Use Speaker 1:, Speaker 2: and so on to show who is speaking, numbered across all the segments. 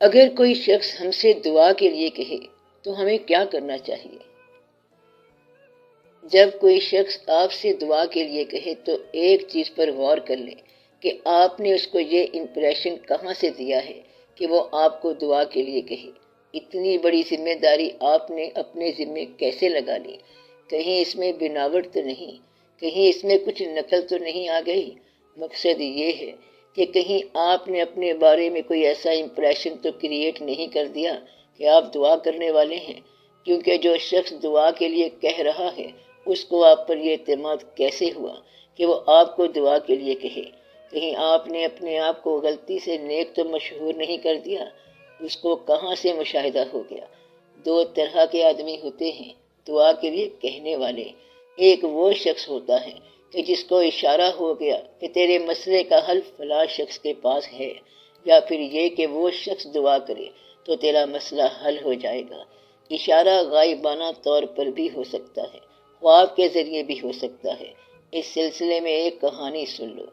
Speaker 1: اگر کوئی شخص ہم سے دعا کے لیے کہے تو ہمیں کیا کرنا چاہیے؟ جب کوئی شخص آپ سے دعا کے لیے کہے تو ایک چیز پر غور کر لیں کہ آپ نے اس کو یہ امپریشن کہاں سے دیا ہے کہ وہ آپ کو دعا کے لیے کہے۔ اتنی بڑی ذمہ داری آپ نے اپنے ذمے کیسے لگا لی؟ کہیں اس میں بناوٹ تو نہیں؟ کہیں اس میں کچھ نقل تو نہیں آ گئی؟ مقصد یہ ہے کہ کہیں آپ نے اپنے بارے میں کوئی ایسا امپریشن تو کریٹ نہیں کر دیا کہ آپ دعا کرنے والے ہیں، کیونکہ جو شخص دعا کے لیے کہہ رہا ہے اس کو آپ پر یہ اعتماد کیسے ہوا کہ وہ آپ کو دعا کے لیے کہے؟ کہیں آپ نے اپنے آپ کو غلطی سے نیک تو مشہور نہیں کر دیا؟ اس کو کہاں سے مشاہدہ ہو گیا؟ دو طرح کے آدمی ہوتے ہیں دعا کے لیے کہنے والے۔ ایک وہ شخص ہوتا ہے کہ جس کو اشارہ ہو گیا کہ تیرے مسئلے کا حل فلاں شخص کے پاس ہے، یا پھر یہ کہ وہ شخص دعا کرے تو تیرا مسئلہ حل ہو جائے گا۔ اشارہ غائبانہ طور پر بھی ہو سکتا ہے، خواب کے ذریعے بھی ہو سکتا ہے۔ اس سلسلے میں ایک کہانی سن لو۔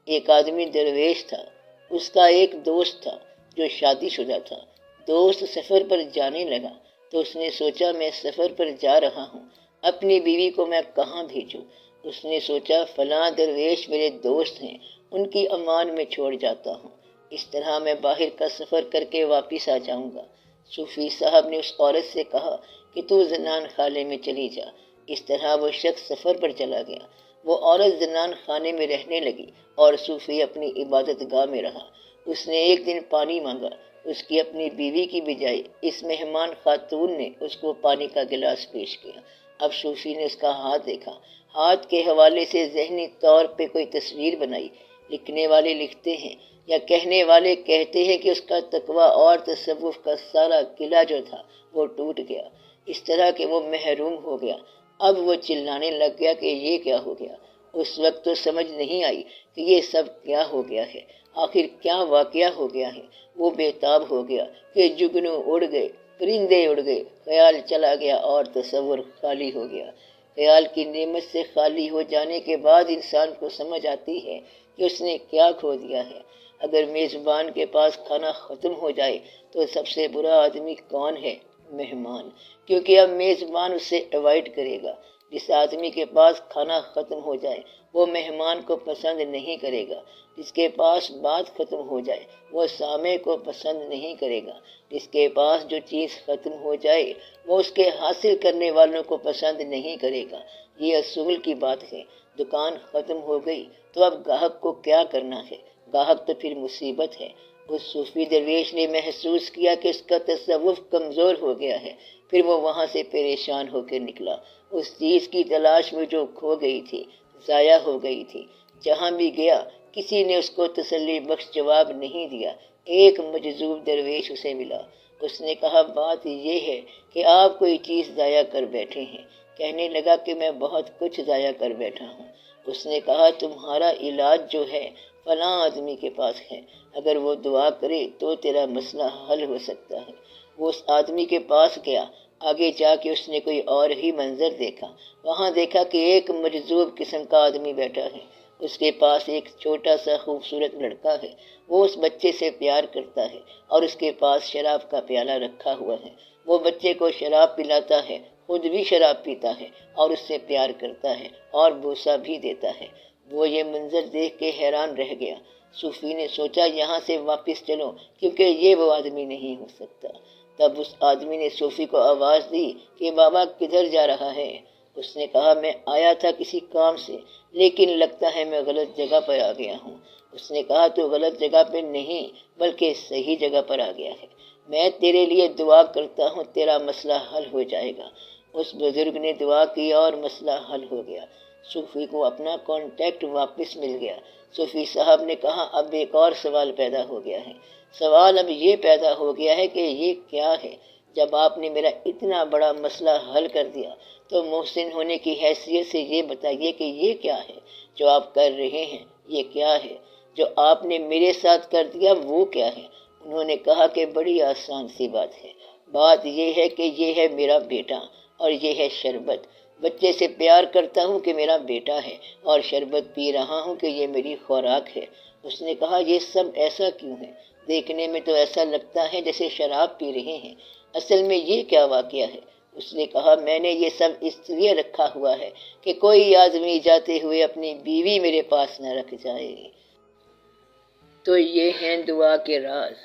Speaker 1: ایک آدمی درویش تھا، اس کا ایک دوست تھا جو شادی شدہ تھا۔ دوست سفر پر جانے لگا تو اس نے سوچا میں سفر پر جا رہا ہوں، اپنی بیوی کو میں کہاں بھیجوں؟ اس نے سوچا فلاں درویش میرے دوست ہیں، ان کی امان میں چھوڑ جاتا ہوں، اس طرح میں باہر کا سفر کر کے واپس آ جاؤں گا۔ صوفی صاحب نے اس عورت سے کہا کہ تو زنان خانے میں چلی جا۔ اس طرح وہ شخص سفر پر چلا گیا۔ وہ عورت زنان خانے میں رہنے لگی اور صوفی اپنی عبادت گاہ میں رہا۔ اس نے ایک دن پانی مانگا، اس کی اپنی بیوی کی بجائے اس مہمان خاتون نے اس کو پانی کا گلاس پیش کیا۔ اب صوفی نے اس کا ہاتھ دیکھا، ہاتھ کے حوالے سے ذہنی طور پہ کوئی تصویر بنائی۔ لکھنے والے لکھتے ہیں یا کہنے والے کہتے ہیں کہ اس کا تقویٰ اور تصوف کا سارا قلعہ جو تھا وہ ٹوٹ گیا، اس طرح کہ وہ محروم ہو گیا۔ اب وہ چلانے لگ گیا کہ یہ کیا ہو گیا۔ اس وقت تو سمجھ نہیں آئی کہ یہ سب کیا ہو گیا ہے، آخر کیا واقعہ ہو گیا ہے۔ وہ بے تاب ہو گیا کہ جگنو اڑ گئے، پرندے اڑ گئے، خیال چلا گیا اور تصور خالی ہو گیا۔ خیال کی نعمت سے خالی ہو جانے کے بعد انسان کو سمجھ آتی ہے کہ اس نے کیا کھو دیا ہے۔ اگر میزبان کے پاس کھانا ختم ہو جائے تو سب سے برا آدمی کون ہے؟ مہمان، کیونکہ اب میزبان اسے اوائڈ کرے گا۔ جس آدمی کے پاس کھانا ختم ہو جائے وہ مہمان کو پسند نہیں کرے گا۔ جس کے پاس بات ختم ہو جائے وہ سامع کو پسند نہیں کرے گا۔ جس کے پاس جو چیز ختم ہو جائے وہ اس کے حاصل کرنے والوں کو پسند نہیں کرے گا۔ یہ اصول کی بات ہے۔ دکان ختم ہو گئی تو اب گاہک کو کیا کرنا ہے؟ گاہک تو پھر مصیبت ہے۔ اس صوفی درویش نے محسوس کیا کہ اس کا تصوف کمزور ہو گیا ہے، پھر وہ وہاں سے پریشان ہو کے نکلا۔ اس چیز کی تلاش میں جو کھو گئی تھی، ضائع ہو گئی تھی۔ جہاں بھی گیا کسی نے اس کو تسلی بخش جواب نہیں دیا۔ ایک مجذوب درویش اسے ملا۔ اس نے کہا بات یہ ہے کہ آپ کوئی چیز ضائع کر بیٹھے ہیں۔ کہنے لگا کہ میں بہت کچھ ضائع کر بیٹھا ہوں۔ اس نے کہا تمہارا علاج جو ہے فلاں آدمی کے پاس ہے، اگر وہ دعا کرے تو تیرا مسئلہ حل ہو سکتا ہے۔ وہ اس آدمی کے پاس گیا۔ آگے جا کے اس نے کوئی اور ہی منظر دیکھا۔ وہاں دیکھا کہ ایک مجذوب قسم کا آدمی بیٹھا ہے۔ اس کے پاس ایک چھوٹا سا خوبصورت لڑکا ہے۔ وہ اس بچے سے پیار کرتا ہے اور اس کے پاس شراب کا پیالہ رکھا ہوا ہے۔ وہ بچے کو شراب پلاتا ہے، خود بھی شراب پیتا ہے اور اس سے پیار کرتا ہے اور بوسہ بھی دیتا ہے۔ وہ یہ منظر دیکھ کے حیران رہ گیا۔ صوفی نے سوچا یہاں سے واپس چلو کیونکہ یہ وہ آدمی نہیں ہو سکتا۔ تب اس آدمی نے صوفی کو آواز دی کہ بابا کدھر جا رہا ہے؟ اس نے کہا میں آیا تھا کسی کام سے، لیکن لگتا ہے میں غلط جگہ پر آ گیا ہوں۔ اس نے کہا تو غلط جگہ پہ نہیں بلکہ صحیح جگہ پر آ گیا ہے۔ میں تیرے لیے دعا کرتا ہوں، تیرا مسئلہ حل ہو جائے گا۔ اس بزرگ نے دعا کی اور مسئلہ حل ہو گیا۔ صوفی کو اپنا کانٹیکٹ واپس مل گیا۔ صوفی صاحب نے کہا اب ایک اور سوال پیدا ہو گیا ہے۔ سوال اب یہ پیدا ہو گیا ہے کہ یہ کیا ہے؟ جب آپ نے میرا اتنا بڑا مسئلہ حل کر دیا تو محسن ہونے کی حیثیت سے یہ بتائیے کہ یہ کیا ہے جو آپ کر رہے ہیں؟ یہ کیا ہے جو آپ نے میرے ساتھ کر دیا؟ وہ کیا ہے؟ انہوں نے کہا کہ بڑی آسان سی بات ہے۔ بات یہ ہے کہ یہ ہے میرا بیٹا اور یہ ہے شربت۔ بچے سے پیار کرتا ہوں کہ میرا بیٹا ہے، اور شربت پی رہا ہوں کہ یہ میری خوراک ہے۔ اس نے کہا یہ سب ایسا کیوں ہے؟ دیکھنے میں تو ایسا لگتا ہے جیسے شراب پی رہے ہیں، اصل میں یہ کیا واقعہ ہے؟ اس نے کہا میں نے یہ سب اس لیے رکھا ہوا ہے کہ کوئی آدمی جاتے ہوئے اپنی بیوی میرے پاس نہ رکھ جائے۔ تو یہ ہیں دعا کے راز۔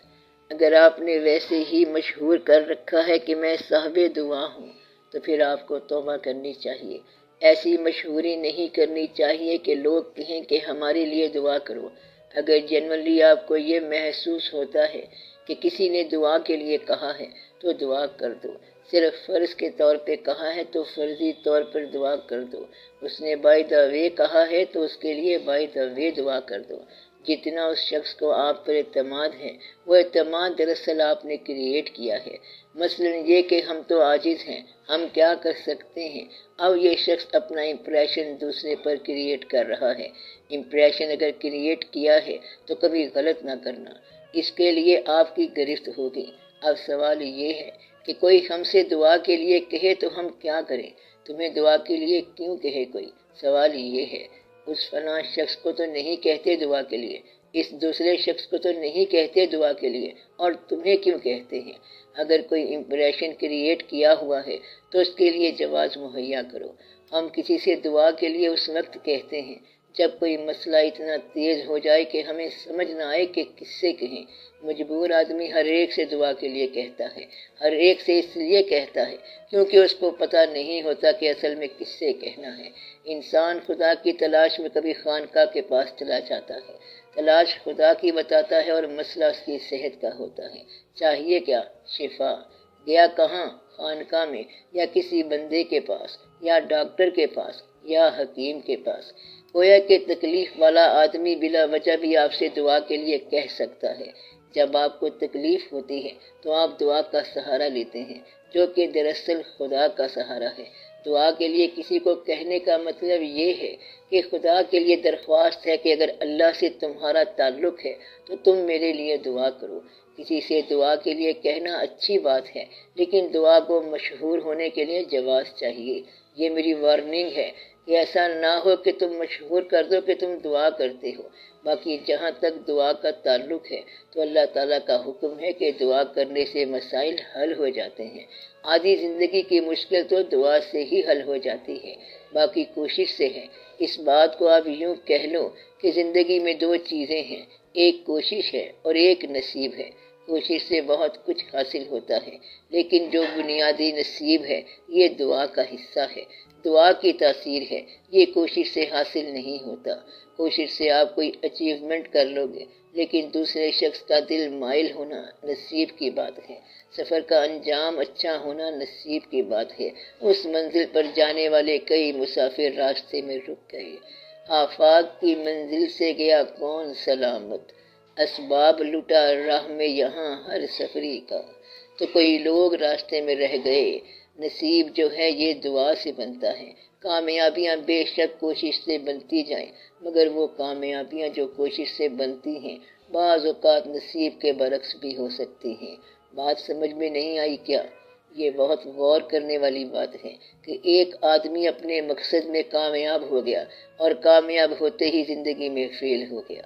Speaker 1: اگر آپ نے ویسے ہی مشہور کر رکھا ہے کہ میں صاحب دعا ہوں، تو پھر آپ کو توبہ کرنی چاہیے۔ ایسی مشہوری نہیں کرنی چاہیے کہ لوگ کہیں کہ ہمارے لیے دعا کرو۔ اگر جنرلی آپ کو یہ محسوس ہوتا ہے کہ کسی نے دعا کے لیے کہا ہے تو دعا کر دو۔ صرف فرض کے طور پہ کہا ہے تو فرضی طور پر دعا کر دو۔ اس نے بائی دا وے کہا ہے تو اس کے لیے بائی دا وے دعا کر دو۔ جتنا اس شخص کو آپ پر اعتماد ہے، وہ اعتماد دراصل آپ نے کریٹ کیا ہے۔ مثلا یہ کہ ہم تو عاجز ہیں، ہم کیا کر سکتے ہیں۔ اب یہ شخص اپنا امپریشن دوسرے پر کریٹ کر رہا ہے۔ امپریشن اگر کریٹ کیا ہے تو کبھی غلط نہ کرنا، اس کے لیے آپ کی گرفت ہوگی۔ اب سوال یہ ہے کہ کوئی ہم سے دعا کے لیے کہے تو ہم کیا کریں؟ تمہیں دعا کے لیے کیوں کہے کوئی؟ سوال یہ ہے، اس فلاں شخص کو تو نہیں کہتے دعا کے لیے، اس دوسرے شخص کو تو نہیں کہتے دعا کے لیے، اور تمہیں کیوں کہتے ہیں؟ اگر کوئی امپریشن کریٹ کیا ہوا ہے تو اس کے لیے جواز مہیا کرو۔ ہم کسی سے دعا کے لیے اس وقت کہتے ہیں جب کوئی مسئلہ اتنا تیز ہو جائے کہ ہمیں سمجھ نہ آئے کہ کس سے کہیں۔ مجبور آدمی ہر ایک سے دعا کے لیے کہتا ہے، ہر ایک سے اس لیے کہتا ہے کیونکہ اس کو پتہ نہیں ہوتا کہ اصل میں کس سے کہنا ہے۔ انسان خدا کی تلاش میں کبھی خانقاہ کے پاس چلا جاتا ہے، تلاش خدا کی بتاتا ہے اور مسئلہ اس کی صحت کا ہوتا ہے۔ چاہیے کیا؟ شفا۔ گیا کہاں؟ خانقاہ میں، یا کسی بندے کے پاس، یا ڈاکٹر کے پاس، یا حکیم کے پاس۔ گویا کہ تکلیف والا آدمی بلا وجہ بھی آپ سے دعا کے لیے کہہ سکتا ہے۔ جب آپ کو تکلیف ہوتی ہے تو آپ دعا کا سہارا لیتے ہیں، جو کہ دراصل خدا کا سہارا ہے۔ دعا کے لیے کسی کو کہنے کا مطلب یہ ہے کہ خدا کے لیے درخواست ہے کہ اگر اللہ سے تمہارا تعلق ہے تو تم میرے لیے دعا کرو۔ کسی سے دعا کے لیے کہنا اچھی بات ہے، لیکن دعا کو مشہور ہونے کے لیے جواز چاہیے۔ یہ میری وارننگ ہے کہ ایسا نہ ہو کہ تم مشہور کر دو کہ تم دعا کرتے ہو۔ باقی جہاں تک دعا کا تعلق ہے تو اللہ تعالیٰ کا حکم ہے کہ دعا کرنے سے مسائل حل ہو جاتے ہیں۔ آدھی زندگی کی مشکل تو دعا سے ہی حل ہو جاتی ہے، باقی کوشش سے ہے۔ اس بات کو آپ یوں کہہ لو کہ زندگی میں دو چیزیں ہیں، ایک کوشش ہے اور ایک نصیب ہے۔ کوشش سے بہت کچھ حاصل ہوتا ہے، لیکن جو بنیادی نصیب ہے یہ دعا کا حصہ ہے، دعا کی تاثیر ہے، یہ کوشش سے حاصل نہیں ہوتا۔ کوشش سے آپ کوئی اچیومنٹ کر لو گے، لیکن دوسرے شخص کا دل مائل ہونا نصیب کی بات ہے۔ سفر کا انجام اچھا ہونا نصیب کی بات ہے۔ اس منزل پر جانے والے کئی مسافر راستے میں رک گئے۔ آفاق کی منزل سے گیا کون سلامت، اسباب لٹا راہ میں یہاں ہر سفری کا۔ تو کوئی لوگ راستے میں رہ گئے۔ نصیب جو ہے یہ دعا سے بنتا ہے۔ کامیابیاں بے شک کوشش سے بنتی جائیں، مگر وہ کامیابیاں جو کوشش سے بنتی ہیں بعض اوقات نصیب کے برعکس بھی ہو سکتی ہیں۔ بات سمجھ میں نہیں آئی کیا؟ یہ بہت غور کرنے والی بات ہے کہ ایک آدمی اپنے مقصد میں کامیاب ہو گیا اور کامیاب ہوتے ہی زندگی میں فیل ہو گیا۔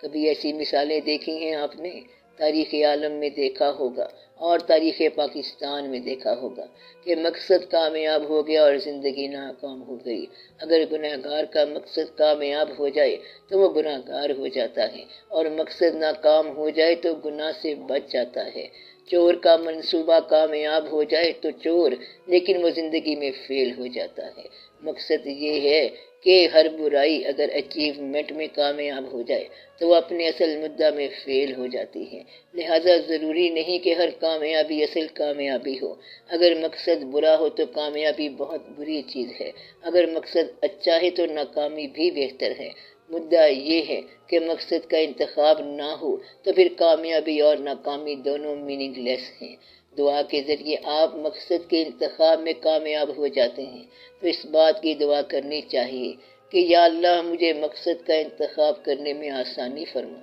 Speaker 1: کبھی ایسی مثالیں دیکھی ہیں آپ نے؟ تاریخ عالم میں دیکھا ہوگا اور تاریخ پاکستان میں دیکھا ہوگا کہ مقصد کامیاب ہو گیا اور زندگی ناکام ہو گئی۔ اگر گنہگار کا مقصد کامیاب ہو جائے تو وہ گنہگار ہو جاتا ہے، اور مقصد ناکام ہو جائے تو گناہ سے بچ جاتا ہے۔ چور کا منصوبہ کامیاب ہو جائے تو چور، لیکن وہ زندگی میں فیل ہو جاتا ہے۔ مقصد یہ ہے کہ ہر برائی اگر اچیومنٹ میں کامیاب ہو جائے تو وہ اپنے اصل مدعا میں فیل ہو جاتی ہے۔ لہذا ضروری نہیں کہ ہر کامیابی اصل کامیابی ہو۔ اگر مقصد برا ہو تو کامیابی بہت بری چیز ہے، اگر مقصد اچھا ہے تو ناکامی بھی بہتر ہے۔ مدعا یہ ہے کہ مقصد کا انتخاب نہ ہو تو پھر کامیابی اور ناکامی دونوں میننگ لیس ہیں۔ دعا کے ذریعے آپ مقصد کے انتخاب میں کامیاب ہو جاتے ہیں تو اس بات کی دعا کرنی چاہیے کہ یا اللہ مجھے مقصد کا انتخاب کرنے میں آسانی فرما،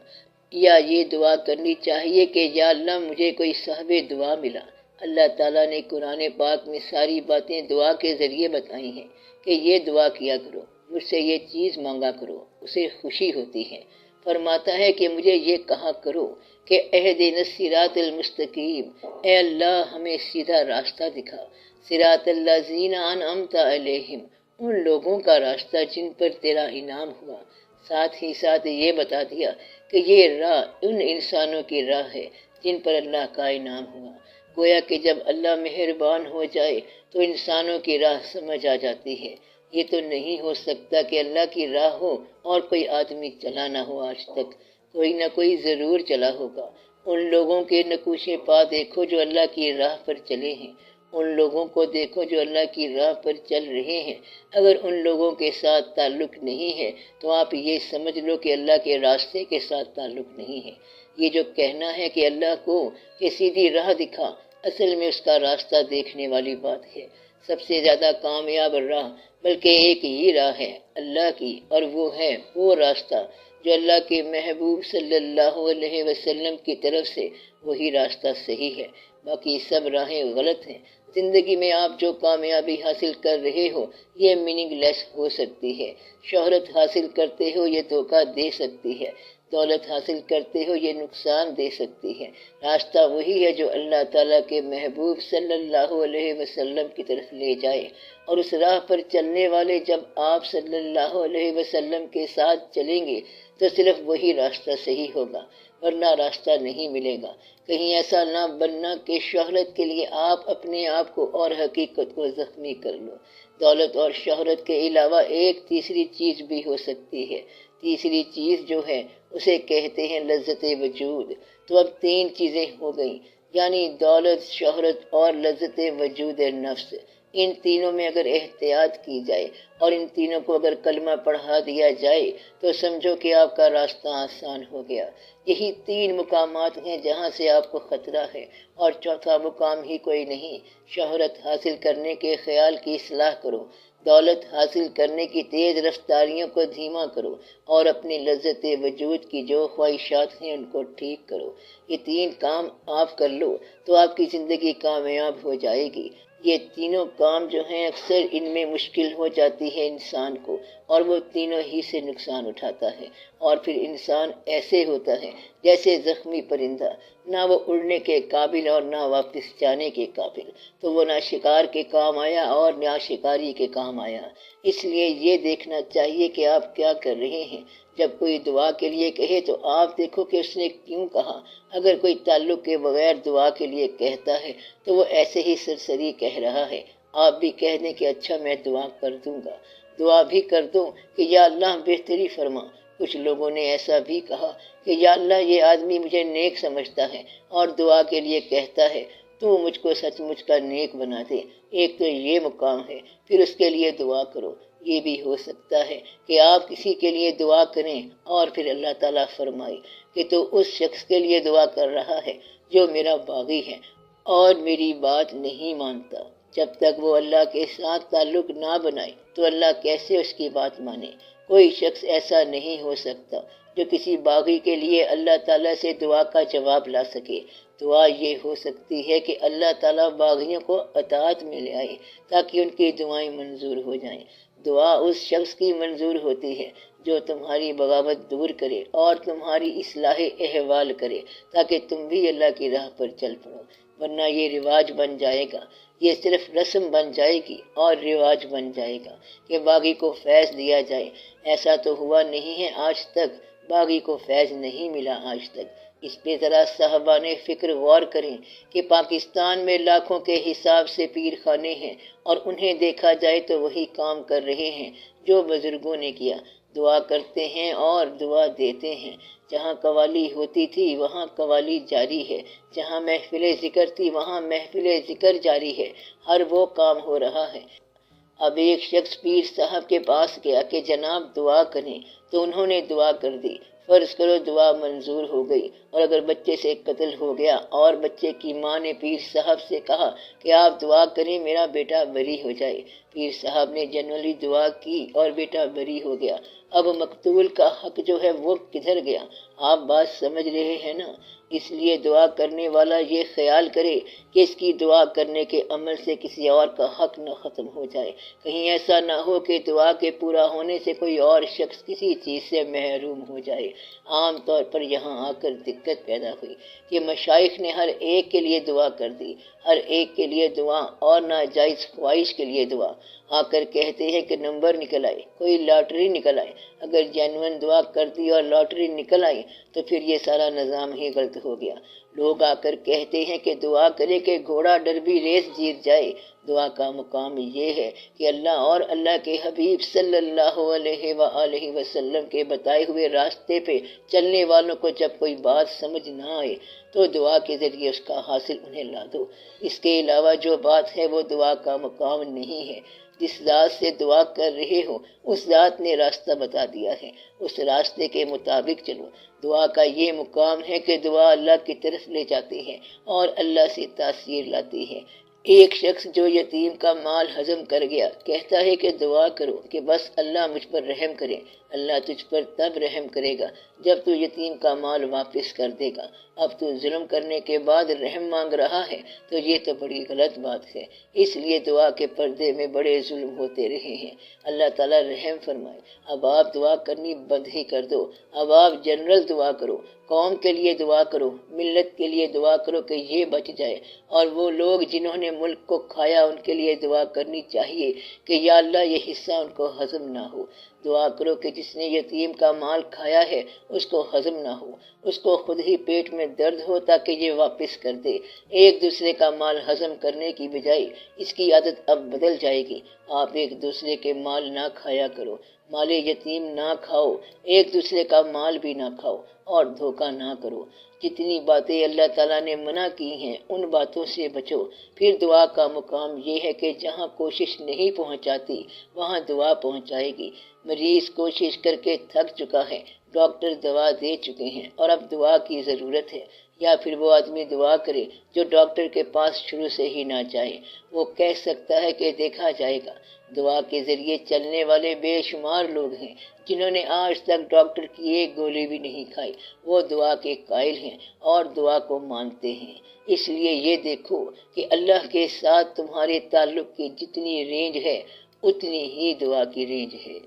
Speaker 1: یا یہ دعا کرنی چاہیے کہ یا اللہ مجھے کوئی صاحب دعا ملا اللہ تعالیٰ نے قرآن پاک میں ساری باتیں دعا کے ذریعے بتائی ہیں کہ یہ دعا کیا کرو، مجھ سے یہ چیز مانگا کرو، اسے خوشی ہوتی ہے۔ فرماتا ہے کہ مجھے یہ کہا کرو کہ اہدنا الصراط المستقیم، اے اللہ ہمیں سیدھا راستہ دکھا، صراط الذین انعمت علیہم، ان لوگوں کا راستہ جن پر تیرا انعام ہوا۔ ساتھ ہی ساتھ یہ بتا دیا کہ یہ راہ ان انسانوں کی راہ ہے جن پر اللہ کا انعام ہوا۔ گویا کہ جب اللہ مہربان ہو جائے تو انسانوں کی راہ سمجھ آ جاتی ہے۔ یہ تو نہیں ہو سکتا کہ اللہ کی راہ ہو اور کوئی آدمی چلا نہ ہو، آج تک کوئی نہ کوئی ضرور چلا ہوگا۔ ان لوگوں کے نقوش پا دیکھو جو اللہ کی راہ پر چلے ہیں، ان لوگوں کو دیکھو جو اللہ کی راہ پر چل رہے ہیں۔ اگر ان لوگوں کے ساتھ تعلق نہیں ہے تو آپ یہ سمجھ لو کہ اللہ کے راستے کے ساتھ تعلق نہیں ہے۔ یہ جو کہنا ہے کہ اللہ کو کہ سیدھی راہ دکھا، اصل میں اس کا راستہ دیکھنے والی بات ہے۔ سب سے زیادہ کامیاب راہ بلکہ ایک ہی راہ ہے اللہ کی، اور وہ ہے وہ راستہ جو اللہ کے محبوب صلی اللہ علیہ وسلم کی طرف سے، وہی راستہ صحیح ہے، باقی سب راہیں غلط ہیں۔ زندگی میں آپ جو کامیابی حاصل کر رہے ہو یہ میننگ لیس ہو سکتی ہے، شہرت حاصل کرتے ہو یہ دھوکہ دے سکتی ہے، دولت حاصل کرتے ہو یہ نقصان دے سکتی ہے۔ راستہ وہی ہے جو اللہ تعالیٰ کے محبوب صلی اللہ علیہ وسلم کی طرف لے جائے، اور اس راہ پر چلنے والے جب آپ صلی اللہ علیہ وسلم کے ساتھ چلیں گے تو صرف وہی راستہ صحیح ہوگا، ورنہ راستہ نہیں ملے گا۔ کہیں ایسا نہ بننا کہ شہرت کے لیے آپ اپنے آپ کو اور حقیقت کو زخمی کر لو۔ دولت اور شہرت کے علاوہ ایک تیسری چیز بھی ہو سکتی ہے۔ تیسری چیز جو ہے اسے کہتے ہیں لذت وجود۔ تو اب تین چیزیں ہو گئیں، یعنی دولت، شہرت اور لذت وجود نفس۔ ان تینوں میں اگر احتیاط کی جائے اور ان تینوں کو اگر کلمہ پڑھا دیا جائے تو سمجھو کہ آپ کا راستہ آسان ہو گیا۔ یہی تین مقامات ہیں جہاں سے آپ کو خطرہ ہے، اور چوتھا مقام ہی کوئی نہیں۔ شہرت حاصل کرنے کے خیال کی اصلاح کرو، دولت حاصل کرنے کی تیز رفتاریوں کو دھیما کرو، اور اپنی لذت وجود کی جو خواہشات ہیں ان کو ٹھیک کرو۔ یہ تین کام آپ کر لو تو آپ کی زندگی کامیاب ہو جائے گی۔ یہ تینوں کام جو ہیں اکثر ان میں مشکل ہو جاتی ہے انسان کو، اور وہ تینوں ہی سے نقصان اٹھاتا ہے، اور پھر انسان ایسے ہوتا ہے جیسے زخمی پرندہ، نہ وہ اڑنے کے قابل اور نہ واپس جانے کے قابل۔ تو وہ نہ شکار کے کام آیا اور نہ شکاری کے کام آیا۔ اس لیے یہ دیکھنا چاہیے کہ آپ کیا کر رہے ہیں۔ جب کوئی دعا کے لیے کہے تو آپ دیکھو کہ اس نے کیوں کہا۔ اگر کوئی تعلق کے بغیر دعا کے لیے کہتا ہے تو وہ ایسے ہی سرسری کہہ رہا ہے۔ آپ بھی کہہ دیں کہ اچھا میں دعا کر دوں گا، دعا بھی کر دو کہ یا اللہ بہتری فرما۔ کچھ لوگوں نے ایسا بھی کہا کہ یا اللہ یہ آدمی مجھے نیک سمجھتا ہے اور دعا کے لیے کہتا ہے تو مجھ کو سچ مچ کا نیک بنا دے۔ ایک تو یہ مقام ہے، پھر اس کے لیے دعا کرو۔ یہ بھی ہو سکتا ہے کہ آپ کسی کے لیے دعا کریں اور پھر اللہ تعالیٰ فرمائے کہ تو اس شخص کے لیے دعا کر رہا ہے جو میرا باغی ہے اور میری بات نہیں مانتا۔ جب تک وہ اللہ کے ساتھ تعلق نہ بنائے تو اللہ کیسے اس کی بات مانے؟ کوئی شخص ایسا نہیں ہو سکتا جو کسی باغی کے لیے اللہ تعالیٰ سے دعا کا جواب لا سکے۔ دعا یہ ہو سکتی ہے کہ اللہ تعالیٰ باغیوں کو اطاعت میں لے آئے تاکہ ان کی دعائیں منظور ہو جائیں۔ دعا اس شخص کی منظور ہوتی ہے جو تمہاری بغاوت دور کرے اور تمہاری اصلاح احوال کرے تاکہ تم بھی اللہ کی راہ پر چل پڑو، ورنہ یہ رواج بن جائے گا، یہ صرف رسم بن جائے گی اور رواج بن جائے گا کہ باغی کو فیض دیا جائے۔ ایسا تو ہوا نہیں ہے آج تک، باغی کو فیض نہیں ملا آج تک۔ اس پہ ذرا صاحبان فکر غور کریں کہ پاکستان میں لاکھوں کے حساب سے پیر خانے ہیں، اور انہیں دیکھا جائے تو وہی کام کر رہے ہیں جو بزرگوں نے کیا۔ دعا کرتے ہیں اور دعا دیتے ہیں۔ جہاں قوالی ہوتی تھی وہاں قوالی جاری ہے، جہاں محفل ذکر تھی وہاں محفل ذکر جاری ہے، ہر وہ کام ہو رہا ہے۔ اب ایک شخص پیر صاحب کے پاس گیا کہ جناب دعا کریں، تو انہوں نے دعا کر دی۔ فرض کرو دعا منظور ہو گئی اور اگر بچے سے قتل ہو گیا اور بچے کی ماں نے پیر صاحب سے کہا کہ آپ دعا کریں میرا بیٹا بری ہو جائے، پیر صاحب نے جنرلی دعا کی اور بیٹا بری ہو گیا، اب مقتول کا حق جو ہے وہ کدھر گیا؟ آپ بات سمجھ رہے ہیں نا؟ اس لیے دعا کرنے والا یہ خیال کرے کہ اس کی دعا کرنے کے عمل سے کسی اور کا حق نہ ختم ہو جائے، کہیں ایسا نہ ہو کہ دعا کے پورا ہونے سے کوئی اور شخص کسی چیز سے محروم ہو جائے۔ عام طور پر یہاں آ کر دقت پیدا ہوئی کہ مشائخ نے ہر ایک کے لیے دعا کر دی، ہر ایک کے لیے دعا اور ناجائز خواہش کے لیے دعا، آ کر کہتے ہیں کہ نمبر نکل آئے، کوئی لاٹری نکل آئے، اگر جینون دعا کر دی اور لاٹری نکل آئی تو پھر یہ سارا نظام ہی غلط ہو گیا۔ لوگ آ کر کہتے ہیں کہ دعا کرے کہ گھوڑا ڈربی ریس جیت جائے، دعا کا مقام یہ ہے کہ اللہ اور اللہ کے حبیب صلی اللہ علیہ وآلہ وسلم کے بتائے ہوئے راستے پہ چلنے والوں کو جب کوئی بات سمجھ نہ آئے تو دعا کے ذریعے اس کا حاصل انہیں لا دو، اس کے علاوہ جو بات ہے وہ دعا کا مقام نہیں ہے۔ جس ذات سے دعا کر رہے ہو اس ذات نے راستہ بتا دیا ہے، اس راستے کے مطابق چلو۔ دعا کا یہ مقام ہے کہ دعا اللہ کی طرف لے جاتی ہے اور اللہ سے تاثیر لاتی ہے۔ ایک شخص جو یتیم کا مال ہضم کر گیا کہتا ہے کہ دعا کرو کہ بس اللہ مجھ پر رحم کرے، اللہ تجھ پر تب رحم کرے گا جب تو یتیم کا مال واپس کر دے گا، اب تو ظلم کرنے کے بعد رحم مانگ رہا ہے تو یہ تو بڑی غلط بات ہے، اس لیے دعا کے پردے میں بڑے ظلم ہوتے رہے ہیں، اللہ تعالیٰ رحم فرمائے۔ اب آپ دعا کرنی بند ہی کر دو، اب آپ جنرل دعا کرو، قوم کے لیے دعا کرو، ملت کے لیے دعا کرو کہ یہ بچ جائے، اور وہ لوگ جنہوں نے ملک کو کھایا ان کے لیے دعا کرنی چاہیے کہ یا اللہ یہ حصہ ان کو ہضم نہ ہو۔ دعا کرو کہ جس نے یتیم کا مال کھایا ہے اس کو ہضم نہ ہو، اس کو خود ہی پیٹ میں درد ہو تاکہ یہ واپس کر دے۔ ایک دوسرے کا مال ہضم کرنے کی بجائے اس کی عادت اب بدل جائے گی، آپ ایک دوسرے کے مال نہ کھایا کرو، مال یتیم نہ کھاؤ، ایک دوسرے کا مال بھی نہ کھاؤ اور دھوکہ نہ کرو۔ جتنی باتیں اللہ تعالیٰ نے منع کی ہیں ان باتوں سے بچو۔ پھر دعا کا مقام یہ ہے کہ جہاں کوشش نہیں پہنچاتی وہاں دعا پہنچائے گی۔ مریض کوشش کر کے تھک چکا ہے، ڈاکٹر دوا دے چکے ہیں اور اب دعا کی ضرورت ہے، یا پھر وہ آدمی دعا کرے جو ڈاکٹر کے پاس شروع سے ہی نہ جائے، وہ کہہ سکتا ہے کہ دیکھا جائے گا۔ دعا کے ذریعے چلنے والے بے شمار لوگ ہیں جنہوں نے آج تک ڈاکٹر کی ایک گولی بھی نہیں کھائی، وہ دعا کے قائل ہیں اور دعا کو مانتے ہیں۔ اس لیے یہ دیکھو کہ اللہ کے ساتھ تمہارے تعلق کی جتنی رینج ہے اتنی ہی دعا کی رینج ہے۔